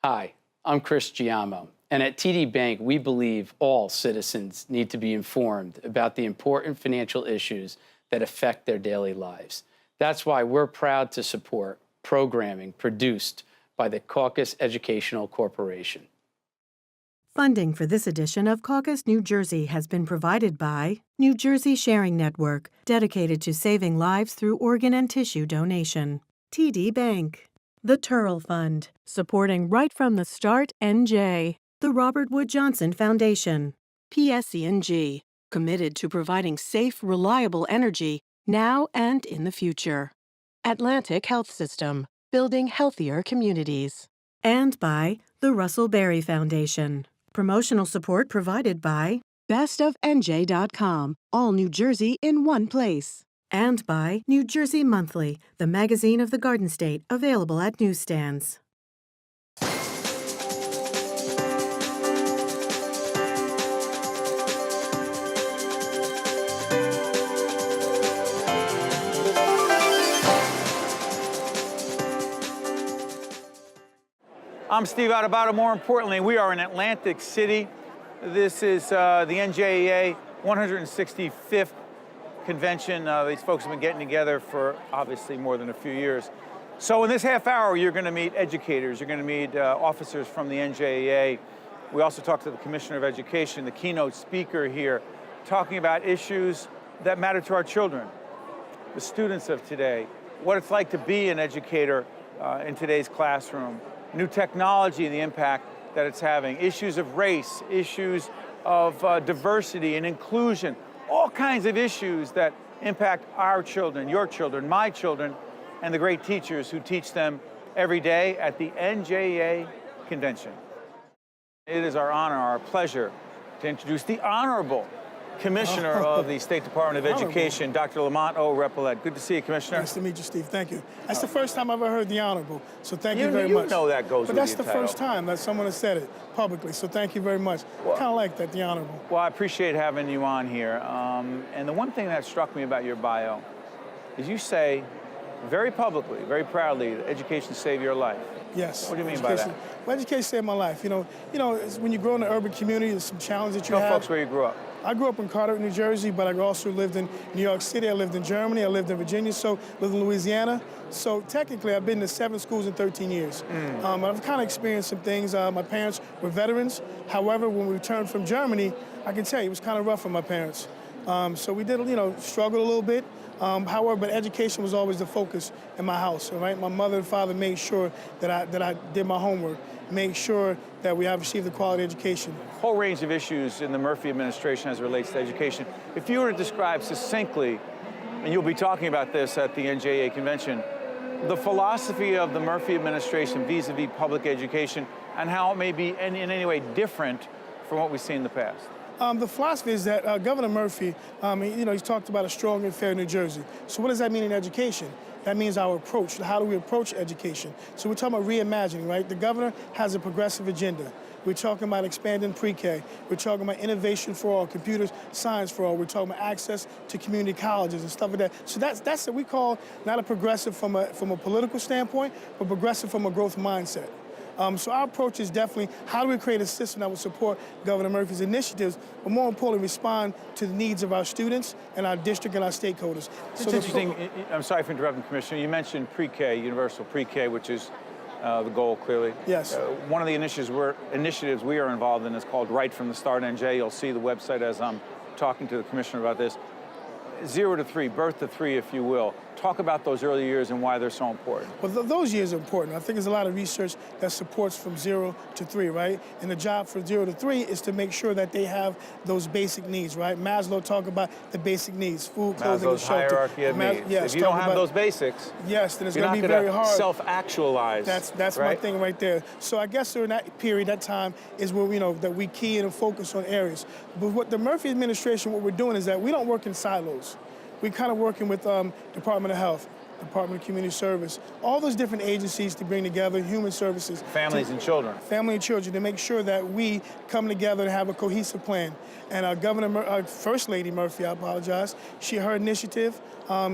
Hi, I'm Chris Giamo, and at TD Bank, we believe all citizens need to be informed about the important financial issues that affect their daily lives. That's why we're proud to support programming produced by the Caucus Educational Corporation. Funding for this edition of Caucus New Jersey has been provided by New Jersey Sharing Network, dedicated to saving lives through organ and tissue donation. TD Bank. The Turrell Fund, supporting right from the start NJ. The Robert Wood Johnson Foundation. PSE&G, committed to providing safe, reliable energy now and in the future. Atlantic Health System, building healthier communities. And by the Russell Berry Foundation. Promotional support provided by bestofnj.com, all New Jersey in one place. And by New Jersey Monthly, the magazine of the Garden State, available at newsstands. I'm Steve Adubato. More importantly, we are in Atlantic City. This is the NJEA 165th convention. These folks have been getting together for obviously more than a few years. So in this half hour, you're going to meet educators. You're going to meet officers from the NJEA. We also talked to the Commissioner of Education, the keynote speaker here, talking about issues that matter to our children, the students of today, what it's like to be an educator in today's classroom, new technology and the impact that it's having, issues of race, issues of diversity and inclusion, all kinds of issues that impact our children, your children, my children, and the great teachers who teach them every day at the NJEA Convention. It is our honor, our pleasure to introduce the Honorable Commissioner of the State Department of Education, Dr. Lamont O. Repollet. Good to see you, Commissioner. Nice to meet you, Steve. Thank you. That's the first time I've ever heard the Honorable, so thank you very much. You know that goes with But that's the the first time that someone has said it publicly, so thank you very much. Well, kind of like that, the Honorable. Well, I appreciate having you on here. And the one thing that struck me about your bio is you say very publicly, very proudly, that education saved your life. Yes. What do you mean by that? Well, education saved my life. You know, when you grow in an urban community, there's some challenges that you have. Tell folks where you grew up. I grew up in Carteret, New Jersey, but I also lived in New York City. I lived in Germany. I lived in Virginia, so lived in Louisiana. So technically, I've been to 7 schools in 13 years. I've kind of experienced some things. My parents were veterans. However, when we returned from Germany, I can tell you, it was kind of rough for my parents. So we did, struggle a little bit. However, but education was always the focus in my house, right? My mother and father made sure that I did my homework, made sure that we have received a quality education. Whole range of issues in the Murphy administration as it relates to education. If you were to describe succinctly, and you'll be talking about this at the NJEA Convention, the philosophy of the Murphy administration vis-a-vis public education and how it may be in any way different from what we've seen in the past. The philosophy is that Governor Murphy, he's talked about a strong and fair New Jersey. So what does that mean in education? That means our approach. How do we approach education? So we're talking about reimagining, right? The governor has a progressive agenda. We're talking about expanding pre-K. We're talking about innovation for all, computers, science for all. We're talking about access to community colleges and stuff like that. So that's what we call not a progressive from a political standpoint, but progressive from a growth mindset. So our approach is definitely how do we create a system that will support Governor Murphy's initiatives, but more importantly, respond to the needs of our students and our district and our stakeholders. It's interesting. I'm sorry for interrupting, Commissioner. You mentioned pre-K, universal pre-K, which is the goal, clearly. Yes. One of the initiatives we are involved in is called Right from the Start NJ. You'll see the website as I'm talking to the Commissioner about this. 0 to 3, birth to 3, if you will. Talk about those early years and why they're so important. Well, those years are important. I think there's a lot of research that supports from 0 to 3, right? And the job for 0 to 3 is to make sure that they have those basic needs, right? Maslow talked about the basic needs, food, clothing, and shelter. Hierarchy of needs. Yes, if you don't have those basics, yes, then it's going to be very hard. Self-actualize. That's right? My thing right there. So I guess during that period, that time is where that we key in and focus on areas. But what the Murphy administration, what we're doing is that we don't work in silos. We're kind of working with Department of Health, Department of Community Service, all those different agencies to bring together human services. Families and children. Family and children, to make sure that we come together and have a cohesive plan. And First Lady Murphy, I apologize, her initiative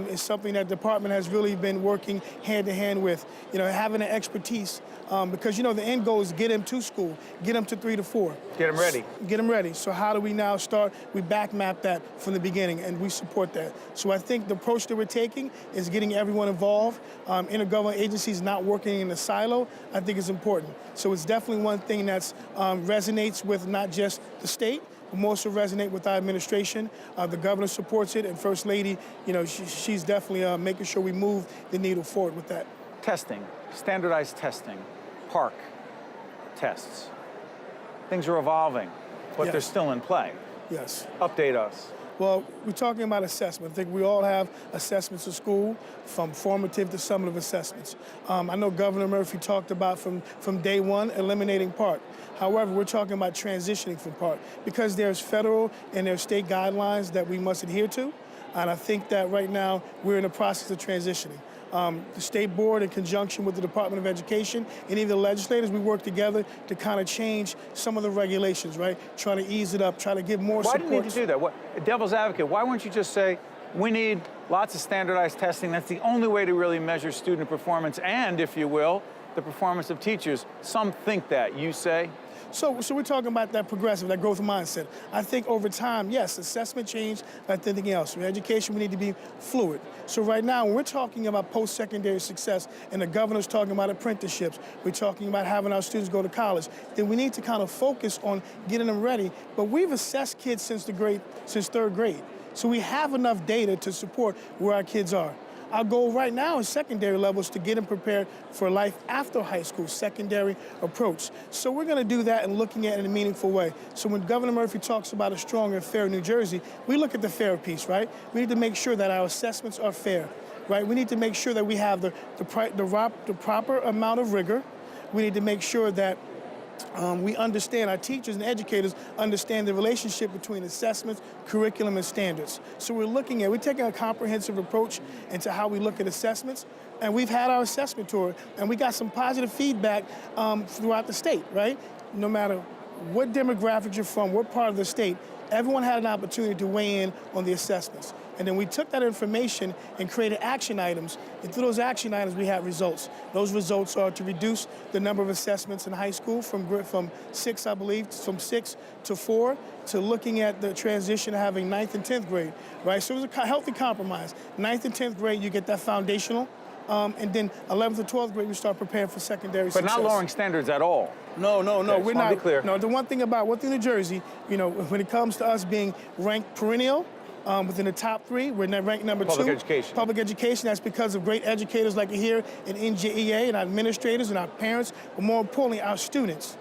is something that the department has really been working hand in hand with. You know, having an expertise, because you know the end goal is get them to school, get them to 3 to 4. Get them ready. Get them ready. So how do we now start? We back map that from the beginning, and we support that. So I think the approach that we're taking is getting everyone involved. Intergovernmental agencies not working in a silo, I think is important. So it's definitely one thing that's resonates with not just the state, but more so resonate with our administration. The governor supports it, and First Lady, you know, she's definitely making sure we move the needle forward with that. Testing, standardized testing, park tests. Things are evolving, but Yes. they're still in play. Yes. Update us. Well, we're talking about assessment. I think we all have assessments in school, from formative to summative assessments. I know Governor Murphy talked about from day one eliminating PART. However, we're talking about transitioning from PART because there's federal and there's state guidelines that we must adhere to. And I think that right now we're in the process of transitioning. The state board, in conjunction with the Department of Education and even the legislators, we work together to kind of change some of the regulations, right? Try to ease it up, try to give more support. Why do you need to do that? What, devil's advocate, why wouldn't you just say, we need lots of standardized testing. That's the only way to really measure student performance and, if you will, the performance of teachers. Some think that. You say? So we're talking about that progressive, that growth mindset. I think over time, yes, assessment change, like anything else. In education, we need to be fluid. So right now, when we're talking about post-secondary success, and the governor's talking about apprenticeships, we're talking about having our students go to college, then we need to kind of focus on getting them ready. But we've assessed kids since third grade. So we have enough data to support where our kids are. Our goal right now is secondary levels to get them prepared for life after high school, secondary approach. So we're going to do that and looking at it in a meaningful way. So when Governor Murphy talks about a strong and fair New Jersey, we look at the fair piece, right? We need to make sure that our assessments are fair, right? We need to make sure that we have the proper amount of rigor. We need to make sure that we understand, our teachers and educators understand the relationship between assessments, curriculum, and standards. So we're taking a comprehensive approach into how we look at assessments. And we've had our assessment tour, and we got some positive feedback throughout the state, right? No matter what demographic you're from, what part of the state, everyone had an opportunity to weigh in on the assessments. And then we took that information and created action items. And through those action items, we had results. Those results are to reduce the number of assessments in high school from 6, I believe, from 6 to 4, to looking at the transition to having 9th and 10th grade, right? So it was a healthy compromise. 9th and 10th grade, you get that foundational. And then 11th and 12th grade, we start preparing for secondary success. But not lowering standards at all. No, Okay, we're not. Be clear. No, the one thing about New Jersey, you know, when it comes to us being ranked perennial, within the top 3, we're ranked number 2. Public education. Public education, that's because of great educators like here in NJEA and our administrators and our parents, but more importantly, our students.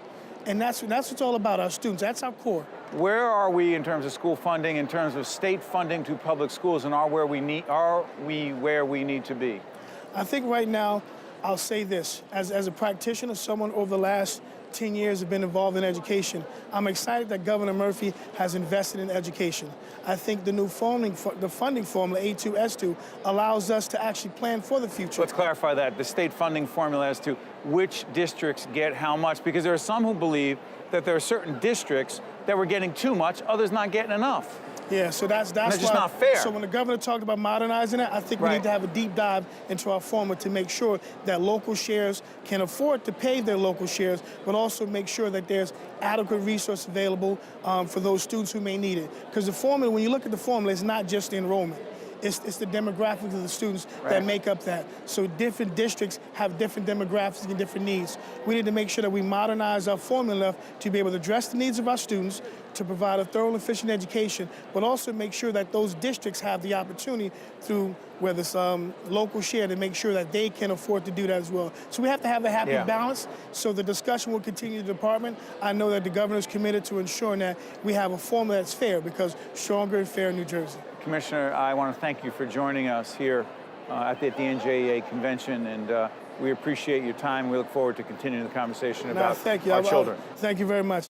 And that's what it's all about, our students. That's our core. Where are we in terms of school funding, in terms of state funding to public schools, and are we where we need to be? I think right now, I'll say this, as a practitioner, someone over the last 10 years have been involved in education, I'm excited that Governor Murphy has invested in education. I think the new funding formula, A2S2, allows us to actually plan for the future. Let's clarify that, the state funding formula as to which districts get how much, because there are some who believe that there are certain districts that were getting too much, others not getting enough. Yeah, so that's just why, not fair. So when the governor talked about modernizing it, I think we need to have a deep dive into our formula to make sure that local shares can afford to pay their local shares, but also make sure that there's adequate resource available for those students who may need it. Because the formula, when you look at the formula, it's not just the enrollment. It's the demographics of the students that make up that. So different districts have different demographics and different needs. We need to make sure that we modernize our formula enough to be able to address the needs of our students, to provide a thorough and efficient education, but also make sure that those districts have the opportunity through whether it's local share to make sure that they can afford to do that as well. So we have to have a happy balance. So the discussion will continue in the department. I know that the governor is committed to ensuring that we have a formula that's fair, because stronger and fair New Jersey. Commissioner, I want to thank you for joining us here at the NJEA Convention, and we appreciate your time. We look forward to continuing the conversation about our children. Thank you very much.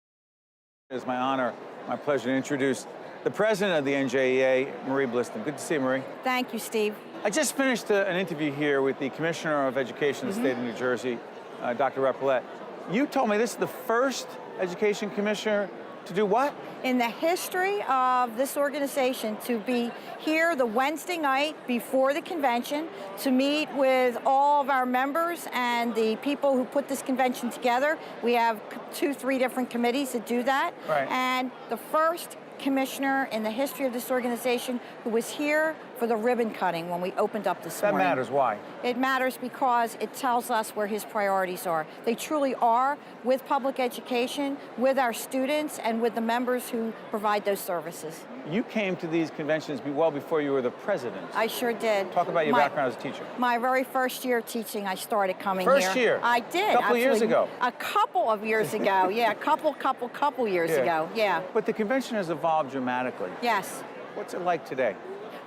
It's my honor, my pleasure to introduce the president of the NJEA, Marie Blistan. Good to see you, Marie. Thank you, Steve. I just finished an interview here with the Commissioner of Education of the state of New Jersey, Dr. Repollet. You told me this is the first education commissioner To do what? In the history of this organization, to be here the Wednesday night before the convention, to meet with all of our members and the people who put this convention together. We have 2-3 different committees that do that. Right. And the first commissioner in the history of this organization who was here for the ribbon cutting when we opened up this morning. That matters. Why? It matters because it tells us where his priorities are. They truly are with public education, with our students, and with the members who provide those services. You came to these conventions well before you were the president. I sure did. Talk about your background as a teacher. My very first year teaching, I started coming here. First year? I did. A couple of years ago? A couple of years ago, yeah. A couple years ago, yeah. But the convention has evolved dramatically. Yes. What's it like today?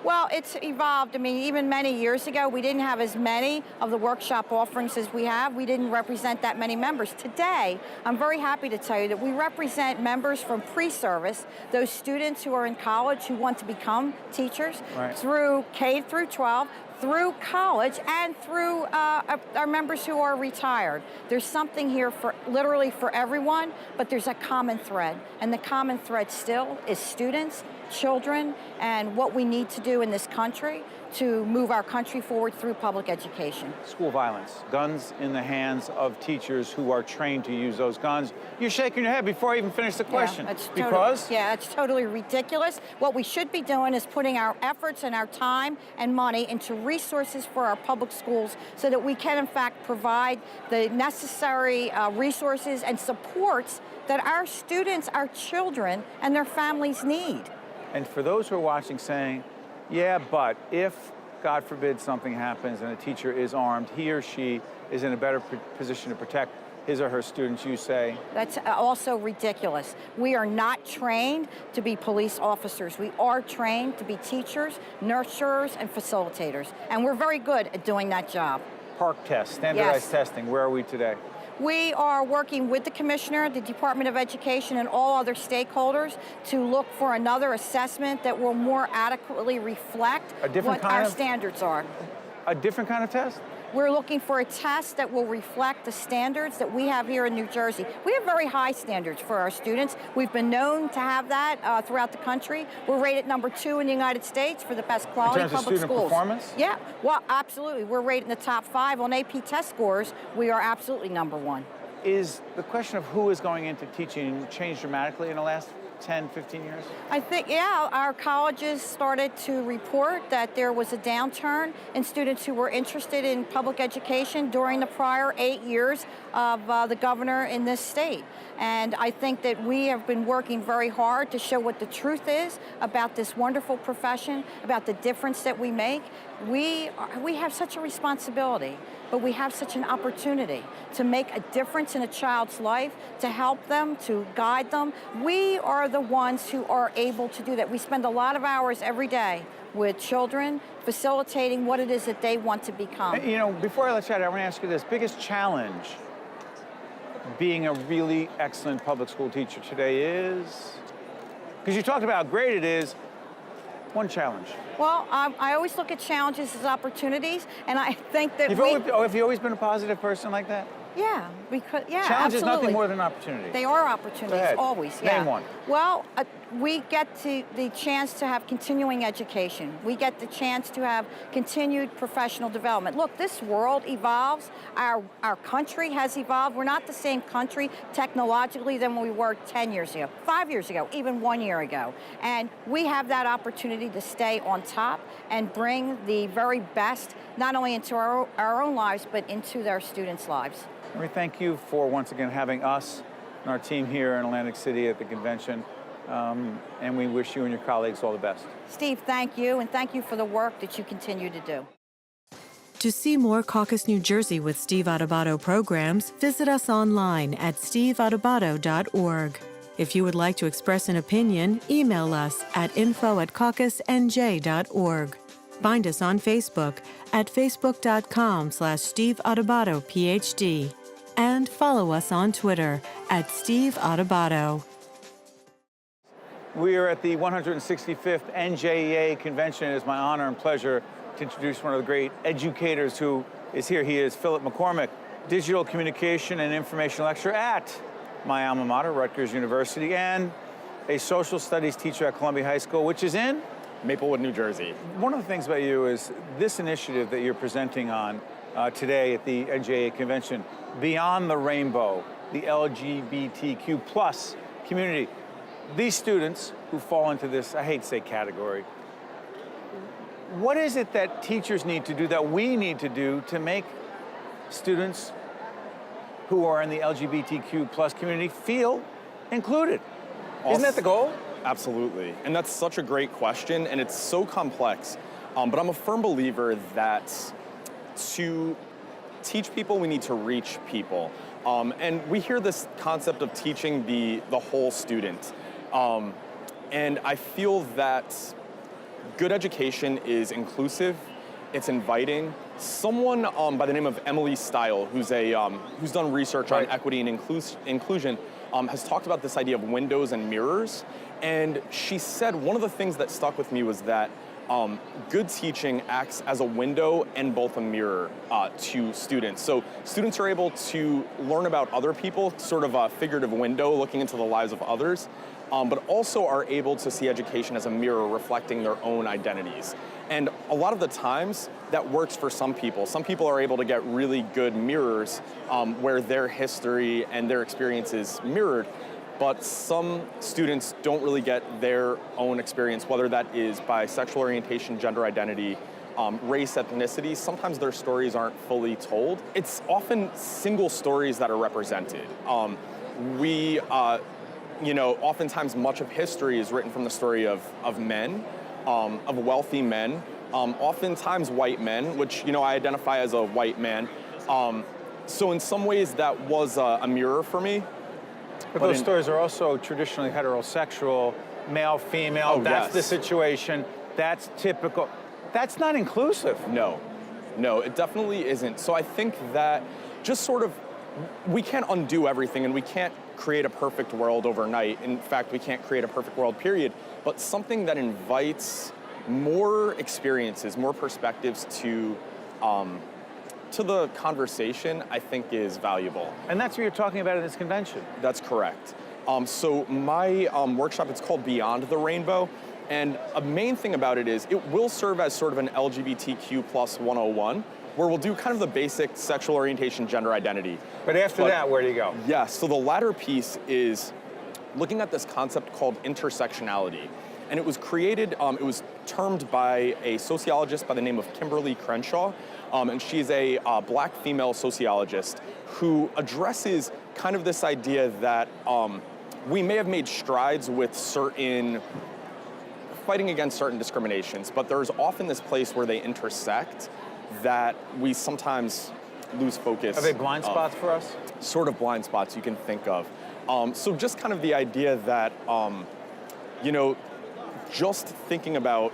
Well, it's evolved. I mean, even many years ago, we didn't have as many of the workshop offerings as we have. We didn't represent that many members. Today, I'm very happy to tell you that we represent members from pre-service, those students who are in college who want to become teachers, right, through K through 12, through college, and through our members who are retired. There's something here for literally for everyone, but there's a common thread. And the common thread still is students, children, and what we need to do in this country to move our country forward through public education. School violence, guns in the hands of teachers who are trained to use those guns. You're shaking your head before I even finish the question. Yeah, because? Yeah, it's totally ridiculous. What we should be doing is putting our efforts and our time and money into resources for our public schools so that we can, in fact, provide the necessary resources and supports that our students, our children, and their families need. And for those who are watching saying, yeah, but if, God forbid, something happens and a teacher is armed, he or she is in a better position to protect his or her students, you say? That's also ridiculous. We are not trained to be police officers. We are trained to be teachers, nurturers, and facilitators. And we're very good at doing that job. Park tests, standardized Yes. testing, where are we today? We are working with the Commissioner, the Department of Education, and all other stakeholders to look for another assessment that will more adequately reflect what our standards are. A different kind of test? We're looking for a test that will reflect the standards that we have here in New Jersey. We have very high standards for our students. We've been known to have that throughout the country. We're rated #2 in the United States for the best quality in terms public of student schools. Performance? Yeah, well, absolutely. We're rated in the top 5 on AP test scores. We are absolutely #1. Is the question of who is going into teaching changed dramatically in the last 10, 15 years? I think, yeah, our colleges started to report that there was a downturn in students who were interested in public education during the prior 8 years of the governor in this state. And I think that we have been working very hard to show what the truth is about this wonderful profession, about the difference that we make. We have such a responsibility, but we have such an opportunity to make a difference in a child's life, to help them, to guide them. We are the ones who are able to do that. We spend a lot of hours every day with children, facilitating what it is that they want to become. You know, before I let you out, I want to ask you this. Biggest challenge being a really excellent public school teacher today is? Because you talked about how great it is. One challenge. Well, I always look at challenges as opportunities, and I think that have you always been a positive person like that? Yeah, because, yeah, Challenge absolutely. is nothing more than opportunity. They are opportunities, always, yeah. Name one. Well, we get the chance to have continuing education. We get the chance to have continued professional development. Look, this world evolves. Our country has evolved. We're not the same country technologically than we were 10 years ago, 5 years ago, even 1 year ago. And we have that opportunity to stay on top and bring the very best, not only into our own lives, but into their students' lives. Marie, thank you for once again having us and our team here in Atlantic City at the convention. And we wish you and your colleagues all the best. Steve, thank you, and thank you for the work that you continue to do. To see more Caucus New Jersey with Steve Adubato programs, visit us online at steveadubato.org. If you would like to express an opinion, email us at info@caucusnj.org. Find us on Facebook at facebook.com/Steve Adubato PhD. And follow us on Twitter at Steve Adubato. We are at the 165th NJEA Convention. It is my honor and pleasure to introduce one of the great educators who is here. He is Philip McCormick, Digital Communication and Information Lecturer at my alma mater, Rutgers University, and a social studies teacher at Columbia High School, which is in Maplewood, New Jersey. One of the things about you is this initiative that you're presenting on today at the NJEA Convention, Beyond the Rainbow, the LGBTQ plus community. These students who fall into this, I hate to say category, what is it that teachers need to do, that we need to do to make students who are in the LGBTQ plus community feel included? Isn't that the goal? Absolutely. And that's such a great question, and it's so complex. But I'm a firm believer that to teach people, we need to reach people. And we hear this concept of teaching the whole student. And I feel that good education is inclusive, it's inviting. Someone by the name of Emily Stile, who's done research on equity and inclusion, has talked about this idea of windows and mirrors. And she said one of the things that stuck with me was that good teaching acts as a window and both a mirror to students. So students are able to learn about other people, sort of a figurative window looking into the lives of others, but also are able to see education as a mirror reflecting their own identities. And a lot of the times that works for some people. Some people are able to get really good mirrors where their history and their experience is mirrored. But some students don't really get their own experience, whether that is by sexual orientation, gender identity, race, ethnicity. Sometimes their stories aren't fully told. It's often single stories that are represented. Oftentimes much of history is written from the story of men, of wealthy men, oftentimes white men, which I identify as a white man. So in some ways that was a mirror for me. But those stories are also traditionally heterosexual, male, female. That's the situation. That's typical. That's not inclusive. No, it definitely isn't. So I think that just sort of, we can't undo everything and we can't create a perfect world overnight. In fact, we can't create a perfect world, period. But something that invites more experiences, more perspectives to the conversation, I think is valuable. And that's what you're talking about in this convention. That's correct. So my workshop, it's called Beyond the Rainbow. And a main thing about it is it will serve as sort of an LGBTQ plus 101, where we'll do kind of the basic sexual orientation, gender identity. But after that, where do you go? Yeah, so the latter piece is looking at this concept called intersectionality. And it was created, it was termed by a sociologist by the name of Kimberly Crenshaw. And she's a black female sociologist who addresses kind of this idea that we may have made strides with fighting against certain discriminations, but there's often this place where they intersect that we sometimes lose focus. Are they blind spots for us? Sort of blind spots you can think of. So just kind of the idea that, just thinking about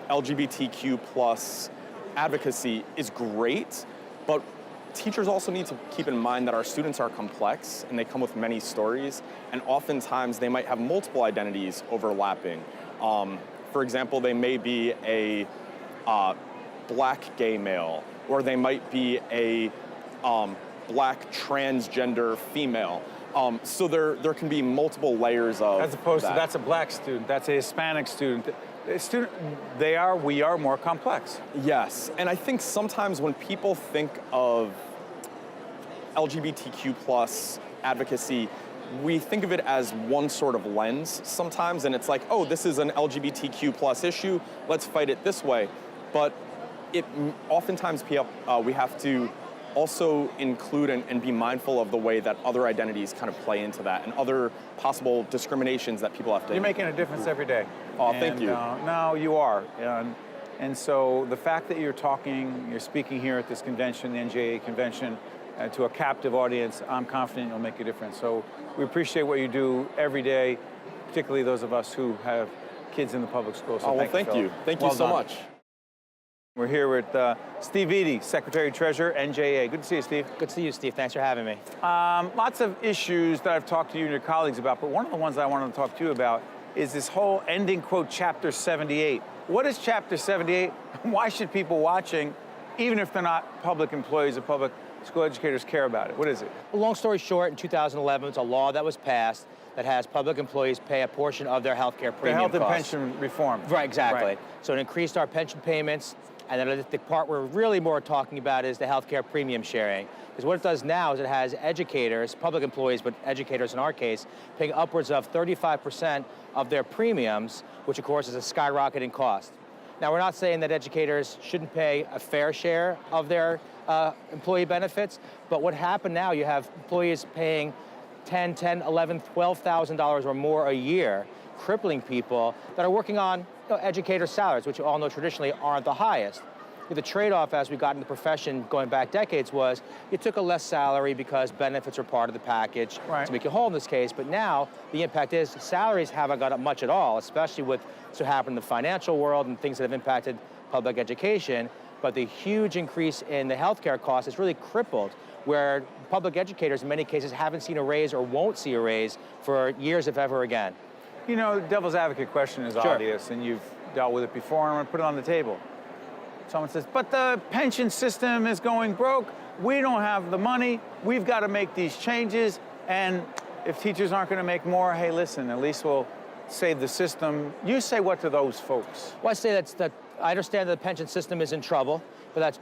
LGBTQ plus advocacy is great, but teachers also need to keep in mind that our students are complex and they come with many stories, and oftentimes they might have multiple identities overlapping. For example, they may be a black gay male, or they might be a black transgender female. So there can be multiple layers of As opposed to that's a black student, that's a Hispanic student. We are more complex. Yes, and I think sometimes when people think of LGBTQ plus advocacy, we think of it as one sort of lens sometimes, and it's like, oh, this is an LGBTQ plus issue, let's fight it this way. But oftentimes we have to also include and be mindful of the way that other identities kind of play into that and other possible discriminations that people have to. You're making a difference every day. Oh, thank you. No, you are. And so the fact that you're speaking here at this convention, the NJEA Convention, to a captive audience, I'm confident you'll make a difference. So we appreciate what you do every day, particularly those of us who have kids in the public schools. So thank you. Thank you so much. We're here with Steve Beatty, Secretary-Treasurer, NJEA. Good to see you, Steve. Good to see you, Steve. Thanks for having me. Lots of issues that I've talked to you and your colleagues about, but one of the ones that I wanted to talk to you about is this whole ending, quote, Chapter 78. What is Chapter 78? Why should people watching, even if they're not public employees or public school educators care about it? What is it? Well, long story short, in 2011, it's a law that was passed that has public employees pay a portion of their health care premium The health and costs. pension reform. Right, exactly. Right. So it increased our pension payments, and then the part we're really more talking about is the healthcare premium sharing. Because what it does now is it has educators, public employees, but educators in our case, paying upwards of 35% of their premiums, which of course is a skyrocketing cost. Now, we're not saying that educators shouldn't pay a fair share of their employee benefits, but what happened now, you have employees paying $10,000, $11,000, $12,000 or more a year, crippling people that are working on educator salaries, which you all know traditionally aren't the highest. The trade-off as we got in the profession going back decades was you took a less salary because benefits were part of the package to make you whole in this case, but now the impact is salaries haven't gone up much at all, especially with what's happened in the financial world and things that have impacted public education, but the huge increase in the healthcare costs has really crippled where public educators in many cases haven't seen a raise or won't see a raise for years if ever again. You know, the devil's advocate question is obvious, and you've dealt with it before, and I'm gonna put it on the table. Someone says, but the pension system is going broke. We don't have the money. We've got to make these changes. And if teachers aren't going to make more, hey, listen, at least we'll save the system. You say what to those folks? Well, I say that I understand that the pension system is in trouble, but that's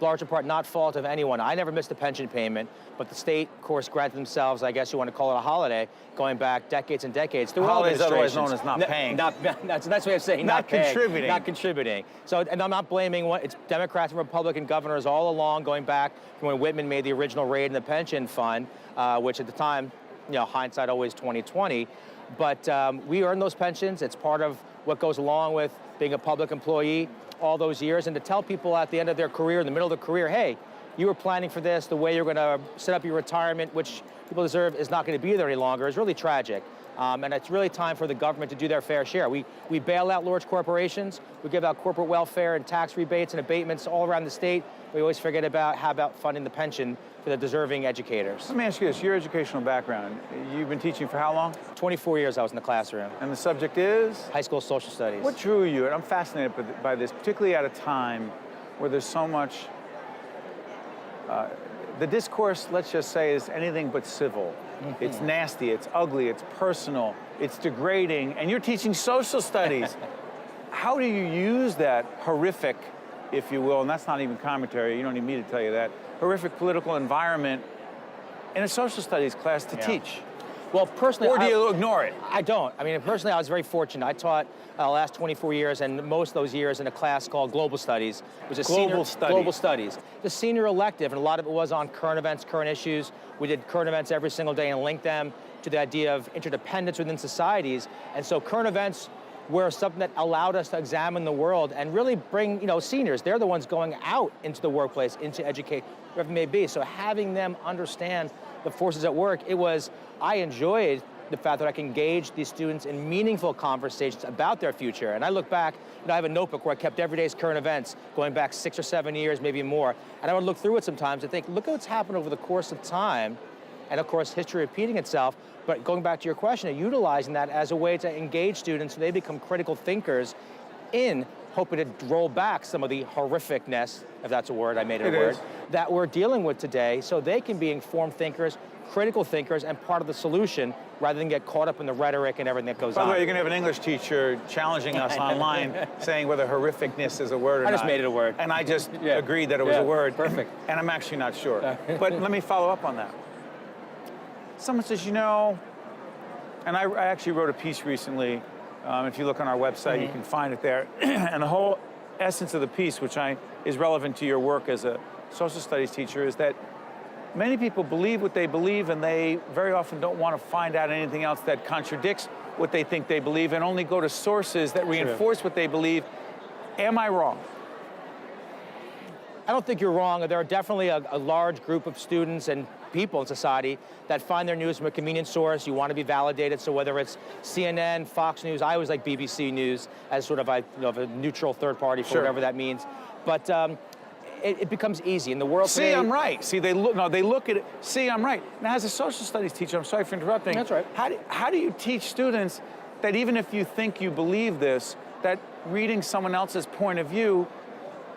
large part not fault of anyone. I never missed a pension payment, but the state, of course, granted themselves, I guess you want to call it a holiday, going back decades and decades. Through Holidays all otherwise known as not paying. That's what I'm saying. Not paying, contributing. Not contributing. So, and I'm not blaming one. It's Democrats and Republican governors all along, going back from when Whitman made the original raid in the pension fund, which at the time, you know, hindsight always 20/20. But we earn those pensions. It's part of what goes along with being a public employee all those years, and to tell people at the end of their career, in the middle of their career, hey, you were planning for this, the way you're going to set up your retirement, which people deserve, is not going to be there any longer, is really tragic. And it's really time for the government to do their fair share. We bail out large corporations, we give out corporate welfare and tax rebates and abatements all around the state. We always forget about how about funding the pension for the deserving educators. Let me ask you this, your educational background, you've been teaching for how long? 24 years I was in the classroom. And the subject is? High school social studies. What drew you? And I'm fascinated by this, particularly at a time where there's so much, the discourse, let's just say, is anything but civil. Mm-hmm. It's nasty, it's ugly, it's personal, it's degrading, and you're teaching social studies. How do you use that horrific, if you will, and that's not even commentary, you don't need me to tell you that, horrific political environment in a social studies class to teach? Well, personally, or do you ignore it? I don't. I mean, personally, I was very fortunate. I taught the last 24 years, and most of those years in a class called Global Studies. It was a Global Studies. The senior elective, and a lot of it was on current events, current issues. We did current events every single day and linked them to the idea of interdependence within societies. And so current events were something that allowed us to examine the world and really bring, you know, seniors. They're the ones going out into the workplace, into educate, whatever it may be. So having them understand the forces at work, I enjoyed the fact that I can engage these students in meaningful conversations about their future. And I look back, you know, I have a notebook where I kept every day's current events going back 6 or 7 years, maybe more. And I would look through it sometimes and think, look at what's happened over the course of time. And of course, history repeating itself. But going back to your question, utilizing that as a way to engage students so they become critical thinkers in hoping to roll back some of the horrificness, if that's a word, I made it a word, that we're dealing with today so they can be informed thinkers, critical thinkers, and part of the solution rather than get caught up in the rhetoric and everything that goes on. By the way, you're going to have an English teacher challenging us online saying whether horrificness is a word or not. I just made it a word. And I just agreed that it was a word. Perfect. And I'm actually not sure. But let me follow up on that. Someone says, you know, and I actually wrote a piece recently. If you look on our website, you can find it there. And the whole essence of the piece, which is relevant to your work as a social studies teacher, is that many people believe what they believe, and they very often don't want to find out anything else that contradicts what they think they believe, and only go to sources that reinforce what they believe. Am I wrong? I don't think you're wrong. There are definitely a large group of students and people in society that find their news from a convenient source. You want to be validated, so whether it's CNN, Fox News, I always like BBC News as sort of a neutral third party for whatever that means. But it becomes easy in the world today. See, I'm right. See, they look at it. See, I'm right. Now, as a social studies teacher, I'm sorry for interrupting. That's right. How do you teach students that even if you think you believe this, that reading someone else's point of view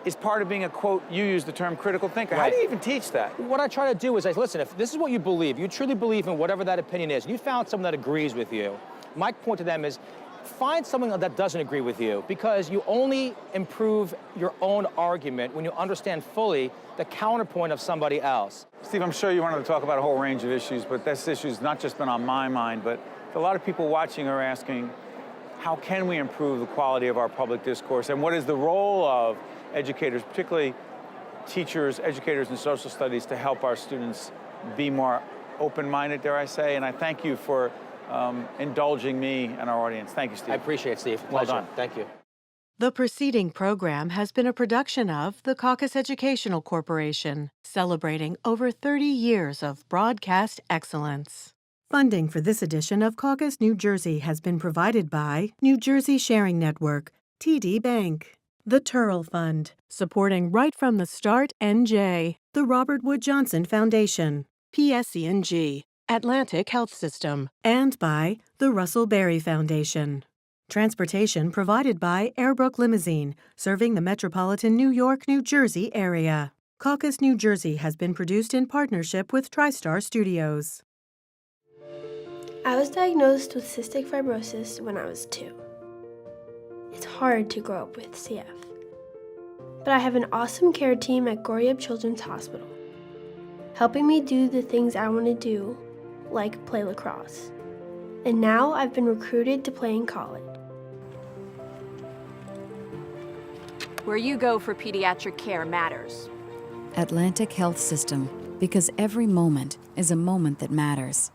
is part of being a, quote, you use the term critical thinker. How Right. do you even teach that? What I try to do is, listen, if this is what you believe, you truly believe in whatever that opinion is, and you found someone that agrees with you, my point to them is, find someone that doesn't agree with you, because you only improve your own argument when you understand fully the counterpoint of somebody else. Steve, I'm sure you wanted to talk about a whole range of issues, but this issue's not just been on my mind, but a lot of people watching are asking, how can we improve the quality of our public discourse, and what is the role of educators, particularly teachers, educators in social studies, to help our students be more open-minded, dare I say? And I thank you for indulging me and our audience. Thank you, Steve. I appreciate it, Steve. Well Pleasure. done. Thank you. The preceding program has been a production of the Caucus Educational Corporation, celebrating over 30 years of broadcast excellence. Funding for this edition of Caucus New Jersey has been provided by New Jersey Sharing Network, TD Bank, the Turrell Fund, supporting Right from the Start NJ, the Robert Wood Johnson Foundation, PSE&G, Atlantic Health System, and by the Russell Berry Foundation. Transportation provided by Airbrook Limousine, serving the metropolitan New York, New Jersey area. Caucus New Jersey has been produced in partnership with TriStar Studios. I was diagnosed with cystic fibrosis when I was 2. It's hard to grow up with CF. But I have an awesome care team at Goriab Children's Hospital, helping me do the things I want to do, like play lacrosse. And now I've been recruited to play in college. Where you go for pediatric care matters. Atlantic Health System, because every moment is a moment that matters.